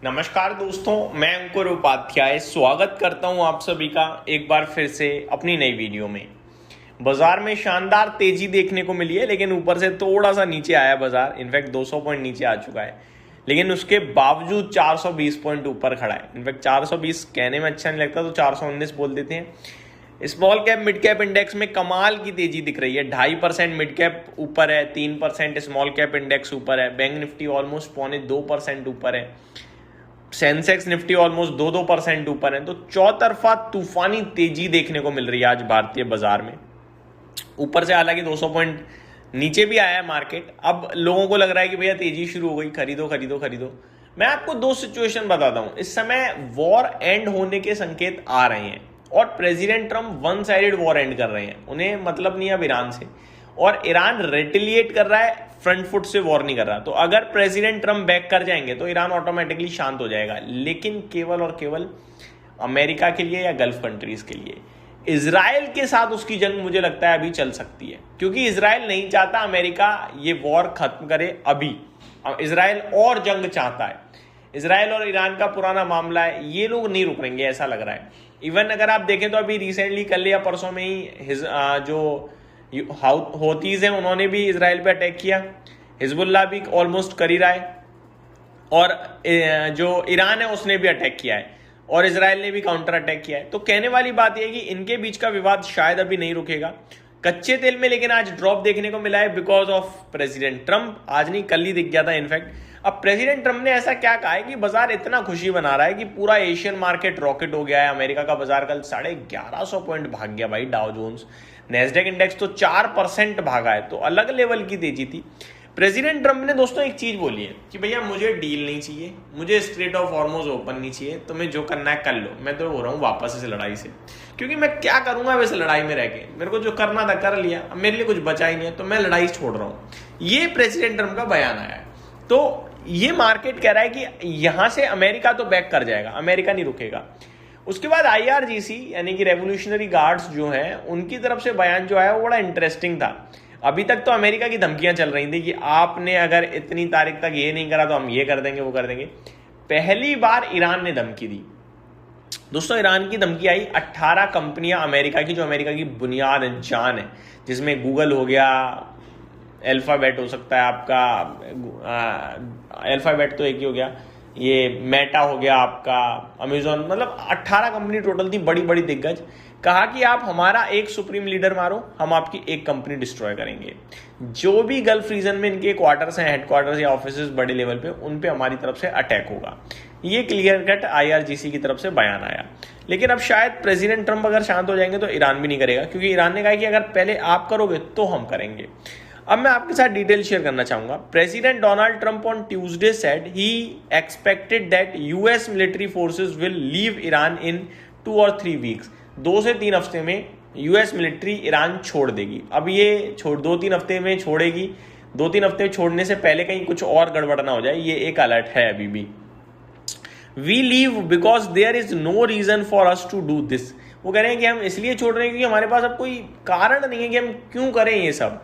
नमस्कार दोस्तों, मैं अंकुर उपाध्याय स्वागत करता हूं आप सभी का एक बार फिर से अपनी नई वीडियो में। बाजार में शानदार तेजी देखने को मिली है, लेकिन ऊपर से थोड़ा सा नीचे आया बाजार। इनफैक्ट 200 पॉइंट नीचे आ चुका है, लेकिन उसके बावजूद 420 पॉइंट ऊपर खड़ा है। इनफैक्ट 420 कहने में अच्छा नहीं लगता तो 419 बोल देते हैं। Small cap mid cap index में कमाल की तेजी दिख रही है। 2.5% मिड कैप ऊपर है, 3% स्मॉल कैप इंडेक्स ऊपर है। बैंक निफ्टी ऑलमोस्ट 0.25% ऊपर है। सेंसेक्स निफ्टी ऑलमोस्ट 2% ऊपर है। तो चौतरफा तूफानी तेजी देखने को मिल रही है आज भारतीय बाजार में। ऊपर से हालांकि 200 पॉइंट नीचे भी आया है मार्केट। अब लोगों को लग रहा है कि भैया तेजी शुरू हो गई, खरीदो खरीदो खरीदो। मैं आपको दो सिचुएशन बताता हूं। इस समय वॉर एंड होने के संकेत आ रहे हैं और president Trump one sided war and कर रहे हैं। उन्हें मतलब नहीं अब ईरान से, और ईरान रेटिलिएट कर रहा है, फ्रंट फुट से वॉर नहीं कर रहा। तो अगर प्रेसिडेंट ट्रम्प बैक कर जाएंगे तो ईरान ऑटोमेटिकली शांत हो जाएगा, लेकिन केवल और केवल अमेरिका के लिए या गल्फ कंट्रीज के लिए। इजराइल के साथ उसकी जंग मुझे लगता है अभी चल सकती है, क्योंकि इजराइल नहीं चाहता अमेरिका ये वॉर खत्म करे अभी। इजराइल और जंग चाहता है। इजराइल और ईरान का पुराना मामला है, ये लोग नहीं रुकेंगे ऐसा लग रहा है। इवन अगर आप देखें तो अभी रिसेंटली कल या परसों में ही जो हौतीज हैं उन्होंने भी इजराइल पे अटैक किया। हिजबुल्लाह भी ऑलमोस्ट कर ही रहा है, और जो ईरान है उसने भी अटैक किया है, और इजराइल ने भी काउंटर अटैक किया है। तो कहने वाली बात यह है कि इनके बीच का विवाद शायद अभी नहीं रुकेगा। कच्चे तेल में लेकिन आज ड्रॉप देखने को मिला है बिकॉज ऑफ प्रेसिडेंट ट्रम्प। आज नहीं कल ही दिख गया था इनफैक्ट। अब प्रेसिडेंट ट्रम्प ने ऐसा क्या कहा है कि बाजार इतना खुशी बना रहा है कि पूरा एशियन मार्केट रॉकेट हो गया है। अमेरिका का बाजार कल 1150 पॉइंट भाग गया भाई, डाउ जोन्स। नेस्डेक इंडेक्स तो 4% भागा है, तो अलग लेवल की तेजी थी। प्रेसिडेंट ट्रम्प ने दोस्तों एक चीज बोली है कि भैया मुझे डील नहीं चाहिए, मुझे स्ट्रेट ऑफ हॉर्मुज़ ओपन नहीं चाहिए, तुम्हें जो करना है कर लो, मैं तो हो रहा हूँ वापस इस लड़ाई से, क्योंकि मैं क्या करूंगा वैसे लड़ाई में रह के। मेरे को जो करना था कर लिया, अब मेरे लिए कुछ बचा ही नहीं है, तो मैं लड़ाई छोड़ रहा हूँ। ये प्रेसिडेंट ट्रम्प का बयान आया है। तो ये मार्केट कह रहा है कि यहां से अमेरिका तो बैक कर जाएगा, अमेरिका नहीं रुकेगा। उसके बाद IRGC यानी कि रेवोल्यूशनरी गार्ड्स जो हैं, उनकी तरफ से बयान जो आया वो बड़ा इंटरेस्टिंग था। अभी तक तो अमेरिका की धमकियां चल रही थी कि आपने अगर इतनी तारीख तक ये नहीं करा तो हम ये कर देंगे वो कर देंगे। पहली बार ईरान ने धमकी दी दोस्तों। ईरान की धमकी आई 18 कंपनियां अमेरिका की, जो अमेरिका की बुनियाद जान है, जिसमें गूगल हो गया, अल्फाबेट हो सकता है आपका, अल्फाबेट तो एक ही हो गया, ये मेटा हो गया आपका, अमेजोन, मतलब 18 कंपनी टोटल थी, बड़ी बड़ी दिग्गज। कहा कि आप हमारा एक सुप्रीम लीडर मारो, हम आपकी एक कंपनी डिस्ट्रॉय करेंगे। जो भी गल्फ रीजन में इनके क्वार्टर्स हैं, हेडक्वार्टर्स या ऑफिस बड़े लेवल पे, उन पे हमारी तरफ से अटैक होगा। ये क्लियर कट IRGC की तरफ से बयान आया। लेकिन अब शायद प्रेसिडेंट ट्रम्प अगर शांत हो जाएंगे तो ईरान भी नहीं करेगा, क्योंकि ईरान ने कहा कि अगर पहले आप करोगे तो हम करेंगे। अब मैं आपके साथ डिटेल शेयर करना चाहूंगा। President Donald Trump on Tuesday said he expected that US military forces will leave Iran in 2 or 3 weeks. 2 से 3 हफ्ते में US मिलिट्री ईरान छोड़ देगी। अब ये 2-3 हफ्ते में छोड़ेगी, 2-3 हफ्ते छोड़ने से पहले कहीं कुछ और गड़बड़ ना हो जाए, ये एक अलर्ट है अभी भी। We leave because there is no reason for us to do this. वो कह रहे हैं कि हम इसलिए छोड़ रहे हैं क्योंकि हमारे पास अब कोई कारण नहीं है कि हम क्यों करें ये सब।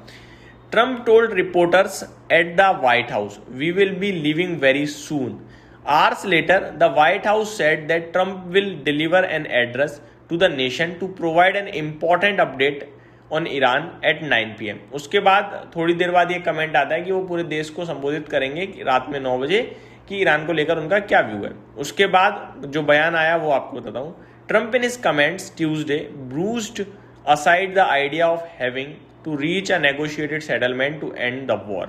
Trump told reporters at the White House, "We will be leaving very soon." Hours later, the White House said that Trump will deliver an address to the nation to provide an important update on Iran at 9 PM. उसके बाद थोड़ी देर बाद ये comment आता है कि वो पूरे देश को संबोधित करेंगे रात में 9 बजे कि ईरान को लेकर उनका क्या व्यू है। उसके बाद जो बयान आया वो आपको बताता हूँ। Trump in his comments Tuesday bruised aside the idea of having to reach a negotiated settlement to end the war,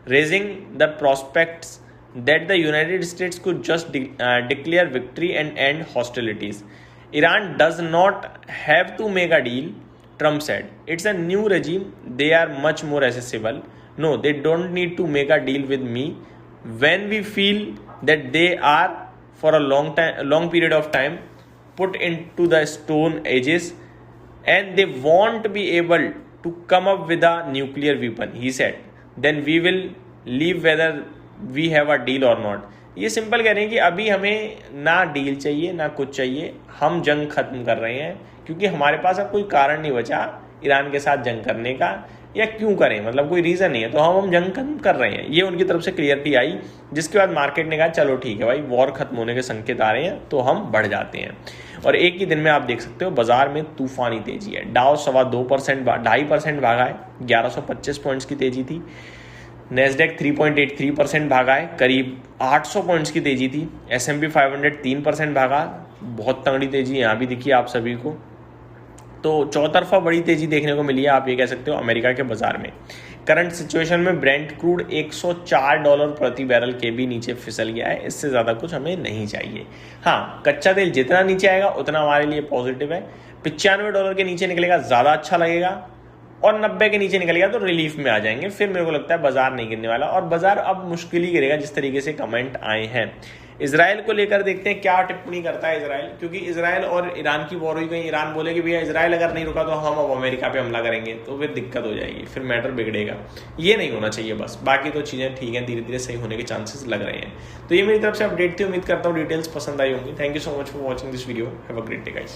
raising the prospects that the United States could just declare victory and end hostilities. Iran does not have to make a deal, Trump said. It's a new regime. They are much more accessible. No, they don't need to make a deal with me when we feel that they are for a long period of time put into the stone ages and they won't be able to come up with a nuclear weapon, he said. Then we will leave whether we have a deal or not. ये simple कह रहे हैं कि अभी हमें ना deal चाहिए ना कुछ चाहिए, हम जंग खत्म कर रहे हैं क्योंकि हमारे पास अब कोई कारण नहीं बचा ईरान के साथ जंग करने का। या क्यों करें, मतलब कोई रीज़न नहीं है, तो हम जंग खत्म कर रहे हैं। ये उनकी तरफ से क्लियरिटी आई, जिसके बाद मार्केट ने कहा चलो ठीक है भाई, वॉर खत्म होने के संकेत आ रहे हैं तो हम बढ़ जाते हैं। और एक ही दिन में आप देख सकते हो बाजार में तूफानी तेजी है। डाउ 2.25% 2.5% भागा है, 1125 पॉइंट्स की तेजी थी। नेस्डेक 3.83% भागा है, करीब 800 पॉइंट्स की तेजी थी। S&P 500 3% भागा, बहुत तगड़ी तेजी यहाँ भी दिखी आप सभी को। तो चौतरफा बड़ी तेजी देखने को मिली है, आप ये कह सकते हो अमेरिका के बाजार में। करंट सिचुएशन में ब्रेंट क्रूड $104 प्रति बैरल के भी नीचे फिसल गया है। इससे ज़्यादा कुछ हमें नहीं चाहिए। हाँ, कच्चा तेल जितना नीचे आएगा उतना हमारे लिए पॉजिटिव है। $95 के नीचे निकलेगा ज़्यादा अच्छा लगेगा, और 90 के नीचे निकल गया तो रिलीफ में आ जाएंगे। फिर मेरे को लगता है बाजार नहीं गिरने वाला, और बाजार अब मुश्किल ही गिरेगा जिस तरीके से कमेंट आए हैं। इसराइल को लेकर देखते हैं क्या टिप्पणी करता है इसराइल, क्योंकि इसराइल और ईरान की वॉर हुई, कहीं ईरान बोले कि भैया इसराइल अगर नहीं रुका तो हम अब अमेरिका पे हमला करेंगे, तो फिर दिक्कत हो जाएगी, फिर मैटर बिगड़ेगा। ये नहीं होना चाहिए बस, बाकी तो चीज़ें ठीक हैं, धीरे धीरे सही होने के चांसेस लग रहे हैं। तो ये मेरी तरफ से अपडेट थी, उम्मीद करता हूँ डिटेल्स पसंद आई होंगी। Thank you so much for watching this video, have a great day guys.